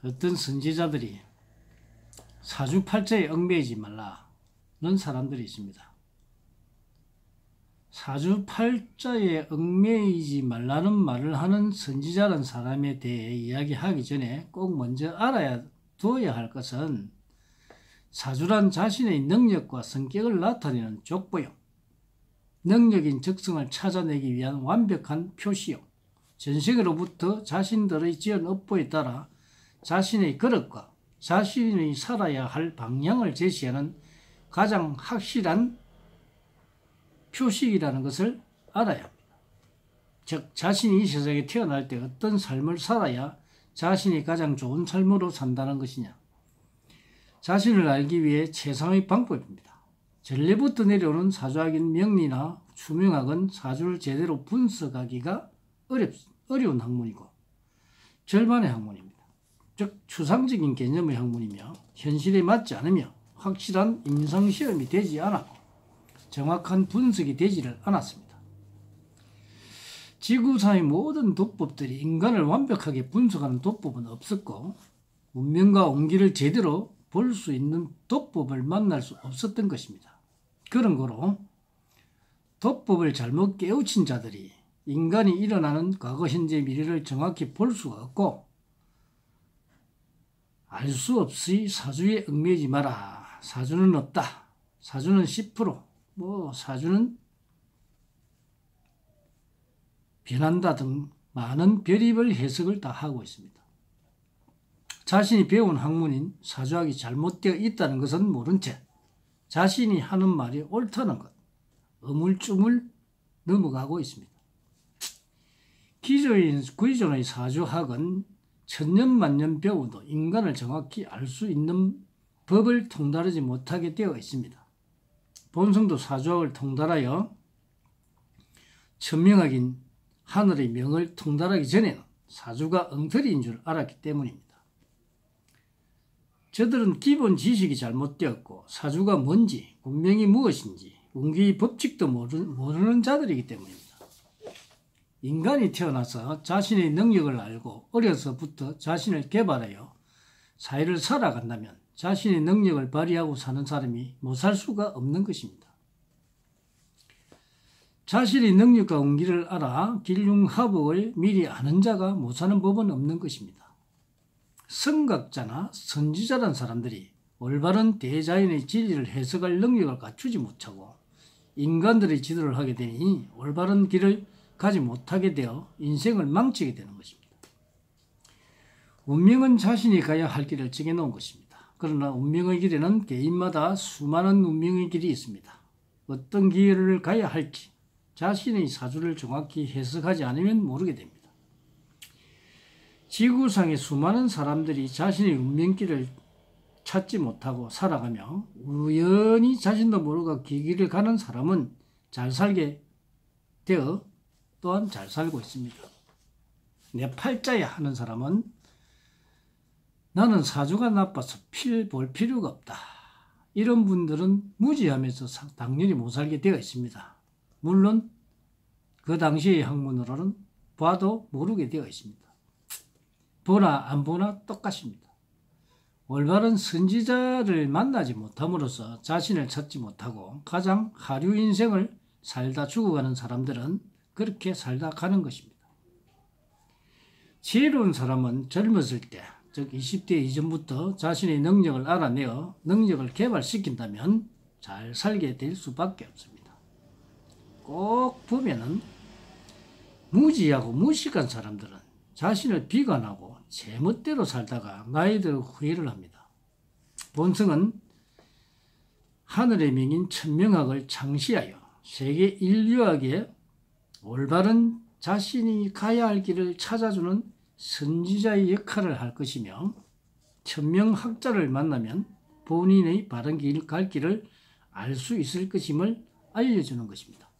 어떤 선지자들이 사주팔자에 얽매이지 말라는 사람들이 있습니다. 사주팔자에 얽매이지 말라는 말을 하는 선지자라는 사람에 대해 이야기하기 전에 꼭 먼저 알아야 두어야 할 것은 사주란 자신의 능력과 성격을 나타내는 족보요, 능력인 적성을 찾아내기 위한 완벽한 표시요, 전생으로부터 자신들의 지은 업보에 따라 자신의 그릇과 자신이 살아야 할 방향을 제시하는 가장 확실한 표식이라는 것을 알아야 합니다. 즉, 자신이 이 세상에 태어날 때 어떤 삶을 살아야 자신이 가장 좋은 삶으로 산다는 것이냐, 자신을 알기 위해 최상의 방법입니다. 전례부터 내려오는 사주학인 명리나 수명학은 사주를 제대로 분석하기가 어려운 학문이고 절반의 학문입니다. 즉, 추상적인 개념의 학문이며 현실에 맞지 않으며 확실한 임상시험이 되지 않았고 정확한 분석이 되지를 않았습니다. 지구상의 모든 도법들이 인간을 완벽하게 분석하는 도법은 없었고 운명과 온기를 제대로 볼 수 있는 도법을 만날 수 없었던 것입니다. 그런 거로 도법을 잘못 깨우친 자들이 인간이 일어나는 과거, 현재, 미래를 정확히 볼 수가 없고 알 수 없이 사주에 얽매이지 마라. 사주는 없다. 사주는 10%. 사주는 변한다 등 많은 별의별 해석을 다 하고 있습니다. 자신이 배운 학문인 사주학이 잘못되어 있다는 것은 모른 채 자신이 하는 말이 옳다는 것, 어물쭈물 넘어가고 있습니다. 기존의 사주학은 천년만년 배워도 인간을 정확히 알 수 있는 법을 통달하지 못하게 되어 있습니다. 본성도 사주학을 통달하여 천명학인 하늘의 명을 통달하기 전에는 사주가 엉터리인 줄 알았기 때문입니다. 저들은 기본 지식이 잘못되었고 사주가 뭔지, 운명이 무엇인지, 운기의 법칙도 모르는 자들이기 때문입니다. 인간이 태어나서 자신의 능력을 알고 어려서부터 자신을 개발하여 사회를 살아간다면 자신의 능력을 발휘하고 사는 사람이 못 살 수가 없는 것입니다. 자신의 능력과 운기를 알아 길흉합을 미리 아는 자가 못 사는 법은 없는 것입니다. 성각자나 선지자란 사람들이 올바른 대자연의 진리를 해석할 능력을 갖추지 못하고 인간들의 지도를 하게 되니 올바른 길을 가지 못하게 되어 인생을 망치게 되는 것입니다. 운명은 자신이 가야 할 길을 정해놓은 것입니다. 그러나 운명의 길에는 개인마다 수많은 운명의 길이 있습니다. 어떤 길을 가야 할지 자신의 사주를 정확히 해석하지 않으면 모르게 됩니다. 지구상의 수많은 사람들이 자신의 운명길을 찾지 못하고 살아가며 우연히 자신도 모르고 그 길을 가는 사람은 잘 살게 되어 또한 잘 살고 있습니다. 내 팔자야 하는 사람은 나는 사주가 나빠서 볼 필요가 없다. 이런 분들은 무지하면서 당연히 못 살게 되어 있습니다. 물론 그 당시의 학문으로는 봐도 모르게 되어 있습니다. 보나 안 보나 똑같습니다. 올바른 선지자를 만나지 못함으로써 자신을 찾지 못하고 가장 하류 인생을 살다 죽어가는 사람들은 그렇게 살다 가는 것입니다. 지혜로운 사람은 젊었을 때, 즉 20대 이전부터 자신의 능력을 알아내어 능력을 개발시킨다면 잘 살게 될 수밖에 없습니다. 꼭 보면은 무지하고 무식한 사람들은 자신을 비관하고 제멋대로 살다가 나이 들어 후회를 합니다. 본성은 하늘의 명인 천명학을 창시하여 세계 인류학에 올바른 자신이 가야 할 길을 찾아주는 선지자의 역할을 할 것이며 천명학자를 만나면 본인의 바른 길 갈 길을 알 수 있을 것임을 알려주는 것입니다.